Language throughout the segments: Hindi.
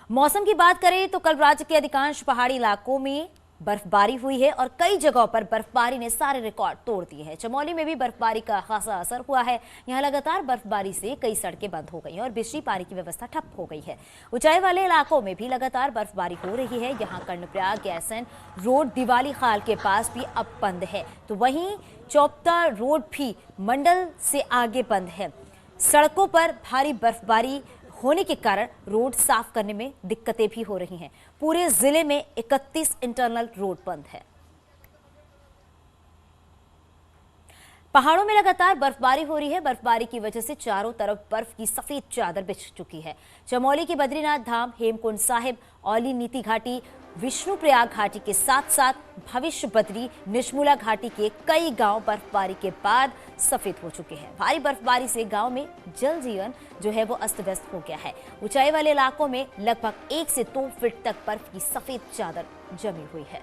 मौसम की बात करें तो कल राज्य के अधिकांश पहाड़ी इलाकों में बर्फबारी हुई है और कई जगहों पर बर्फबारी ने सारे रिकॉर्ड तोड़ दिए हैं। चमोली में भी बर्फबारी का खासा असर हुआ है। यहां लगातार बर्फबारी से कई सड़कें बंद हो गई हैं और बिजली पानी की व्यवस्था ठप हो गई है। ऊंचाई वाले इलाकों में भी लगातार बर्फबारी हो रही है। यहां कर्णप्रयाग गैसन रोड दिवाली खाल के पास भी अब बंद है, तो वहीं चौपता रोड भी मंडल से आगे बंद है। सड़कों पर भारी बर्फबारी होने के कारण रोड साफ करने में दिक्कतें भी हो रही हैं। पूरे जिले में 31 इंटरनल रोड बंद है। पहाड़ों में लगातार बर्फबारी हो रही है। बर्फबारी की वजह से चारों तरफ बर्फ की सफेद चादर बिछ चुकी है। चमोली के बद्रीनाथ धाम, हेमकुंड साहिब, औली नीति घाटी, विष्णुप्रयाग घाटी के साथ साथ भविष्य बद्री, निजमुला घाटी के कई गांव बर्फबारी के बाद सफेद हो चुके हैं। भारी बर्फबारी से गांव में जल जीवन जो है वो अस्त व्यस्त हो गया है। ऊंचाई वाले इलाकों में लगभग 1 से 2 फीट तक बर्फ की सफेद चादर जमी हुई है।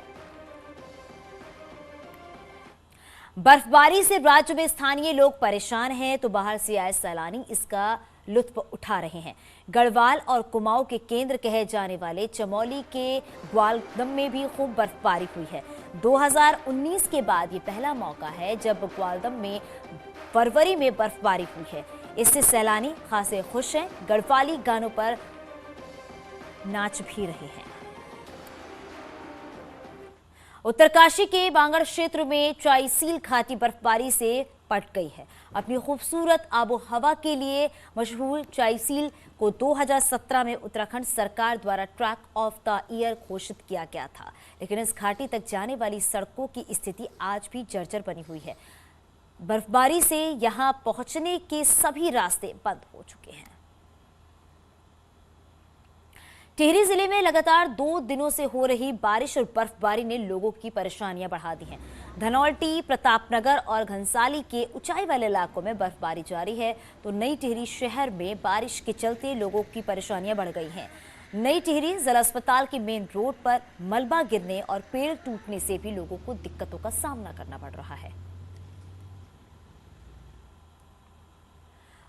बर्फबारी से राज्य में स्थानीय लोग परेशान हैं, तो बाहर से आए सैलानी इसका लुत्फ उठा रहे हैं। गढ़वाल और कुमाऊं के केंद्र कहे जाने वाले चमोली के ग्वालदम में भी खूब बर्फबारी हुई है। 2019 के बाद ये पहला मौका है जब ग्वालदम में फरवरी में बर्फबारी हुई है। इससे सैलानी खासे खुश हैं। गढ़वाली गानों पर नाच भी रहे हैं। उत्तरकाशी के बांगड़ क्षेत्र में चाईसील घाटी बर्फबारी से पट गई है। अपनी खूबसूरत आबो हवा के लिए मशहूर चाईसील को 2017 में उत्तराखंड सरकार द्वारा ट्रैक ऑफ द ईयर घोषित किया गया था, लेकिन इस घाटी तक जाने वाली सड़कों की स्थिति आज भी जर्जर बनी हुई है। बर्फबारी से यहां पहुंचने के सभी रास्ते बंद हो चुके हैं। टिहरी जिले में लगातार 2 दिनों से हो रही बारिश और बर्फबारी ने लोगों की परेशानियां बढ़ा दी हैं। धनौल्टी, प्रतापनगर और घनसाली के ऊंचाई वाले इलाकों में बर्फबारी जारी है, तो नई टिहरी शहर में बारिश के चलते लोगों की परेशानियां बढ़ गई हैं। नई टिहरी जिला अस्पताल के मेन रोड पर मलबा गिरने और पेड़ टूटने से भी लोगों को दिक्कतों का सामना करना पड़ रहा है।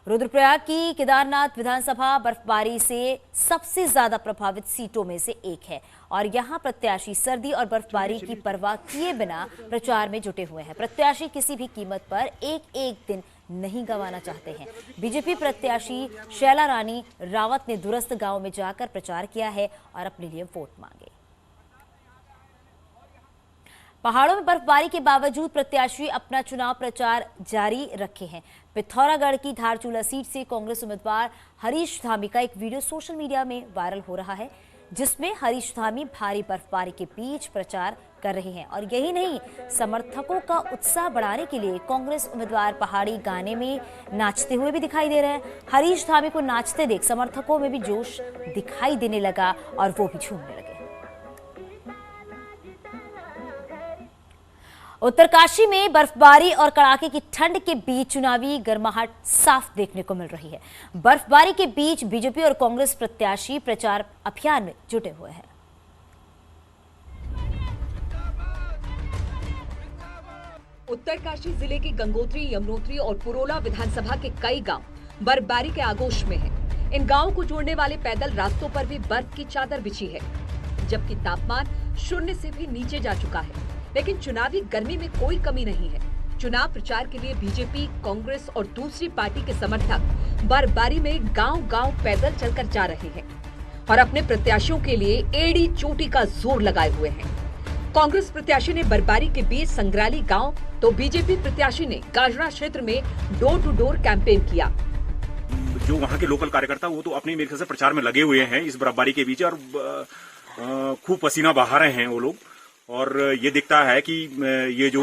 रुद्रप्रयाग की केदारनाथ विधानसभा बर्फबारी से सबसे ज्यादा प्रभावित सीटों में से एक है और यहां प्रत्याशी सर्दी और बर्फबारी की परवाह किए बिना प्रचार में जुटे हुए हैं। प्रत्याशी किसी भी कीमत पर एक दिन नहीं गंवाना चाहते हैं। बीजेपी प्रत्याशी शैला रानी रावत ने दूरस्थ गांव में जाकर प्रचार किया है और अपने लिए वोट मांगे। पहाड़ों में बर्फबारी के बावजूद प्रत्याशी अपना चुनाव प्रचार जारी रखे हैं। पिथौरागढ़ की धारचूला सीट से कांग्रेस उम्मीदवार हरीश धामी का एक वीडियो सोशल मीडिया में वायरल हो रहा है, जिसमें हरीश धामी भारी बर्फबारी के बीच प्रचार कर रहे हैं। और यही नहीं, समर्थकों का उत्साह बढ़ाने के लिए कांग्रेस उम्मीदवार पहाड़ी गाने में नाचते हुए भी दिखाई दे रहे हैं। हरीश धामी को नाचते देख समर्थकों में भी जोश दिखाई देने लगा और वो भी झूमने लगे। उत्तरकाशी में बर्फबारी और कड़ाके की ठंड के बीच चुनावी गर्माहट साफ देखने को मिल रही है। बर्फबारी के बीच बीजेपी और कांग्रेस प्रत्याशी प्रचार अभियान में जुटे हुए हैं। उत्तरकाशी जिले के गंगोत्री, यमुनोत्री और पुरोला विधानसभा के कई गांव बर्फबारी के आगोश में हैं। इन गांवों को जोड़ने वाले पैदल रास्तों पर भी बर्फ की चादर बिछी है, जबकि तापमान 0 से भी नीचे जा चुका है। लेकिन चुनावी गर्मी में कोई कमी नहीं है। चुनाव प्रचार के लिए बीजेपी, कांग्रेस और दूसरी पार्टी के समर्थक बर्फबारी में गांव-गांव पैदल चलकर जा रहे हैं और अपने प्रत्याशियों के लिए एड़ी चोटी का जोर लगाए हुए हैं। कांग्रेस प्रत्याशी ने बर्फबारी के बीच संग्राली गांव, तो बीजेपी प्रत्याशी ने गाजरा क्षेत्र में डोर टू डोर कैंपेन किया। जो वहाँ के लोकल कार्यकर्ता वो तो अपने मेरे ख्याल से प्रचार में लगे हुए हैं इस बर्फबारी के बीच और खूब पसीना बहा रहे हैं वो लोग। और ये दिखता है कि ये जो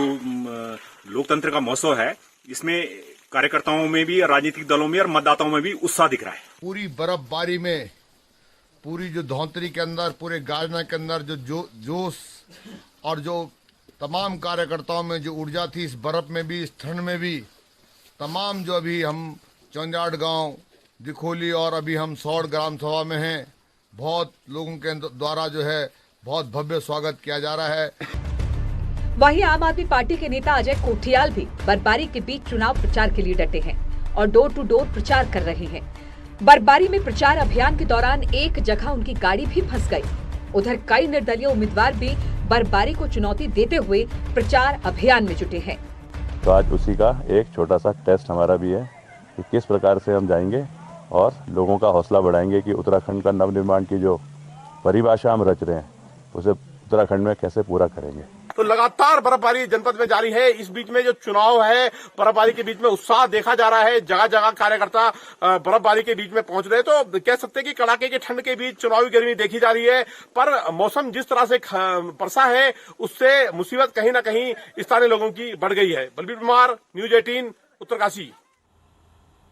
लोकतंत्र का महोत्सव है, इसमें कार्यकर्ताओं में भी, राजनीतिक दलों में और मतदाताओं में भी उत्साह दिख रहा है। पूरी बर्फबारी में, पूरी जो धौंतरी के अंदर, पूरे गाजना के अंदर जो जोश और जो तमाम कार्यकर्ताओं में जो ऊर्जा थी, इस बर्फ में भी, इस ठंड में भी, तमाम जो अभी हम चौंजाड़ गांव, दिखोली और अभी हम सौड़ ग्राम सभा में हैं, बहुत लोगों के द्वारा जो है बहुत भव्य स्वागत किया जा रहा है। वहीं आम आदमी पार्टी के नेता अजय कोठियाल भी बर्फबारी के बीच चुनाव प्रचार के लिए डटे हैं और डोर टू डोर प्रचार कर रहे हैं। बर्फबारी में प्रचार अभियान के दौरान एक जगह उनकी गाड़ी भी फंस गई। उधर कई निर्दलीय उम्मीदवार भी बर्फबारी को चुनौती देते हुए प्रचार अभियान में जुटे हैं। तो आज उसी का एक छोटा सा टेस्ट हमारा भी है कि किस प्रकार से हम जाएंगे और लोगों का हौसला बढ़ाएंगे कि उत्तराखंड का नवनिर्माण की जो परिभाषा हम रच रहे हैं उसे उत्तराखंड में कैसे पूरा करेंगे। तो लगातार बर्फबारी जनपद में जारी है। इस बीच में जो चुनाव है, बर्फबारी के बीच में उत्साह देखा जा रहा है। जगह जगह कार्यकर्ता बर्फबारी के बीच में पहुंच रहे हैं। तो कह सकते हैं कि कड़ाके की ठंड के बीच चुनावी गर्मी देखी जा रही है। पर मौसम जिस तरह से बरसा है उससे मुसीबत कहीं ना कहीं स्थानीय लोगों की बढ़ गई है। बलबीर कुमार, न्यूज 18, उत्तरकाशी।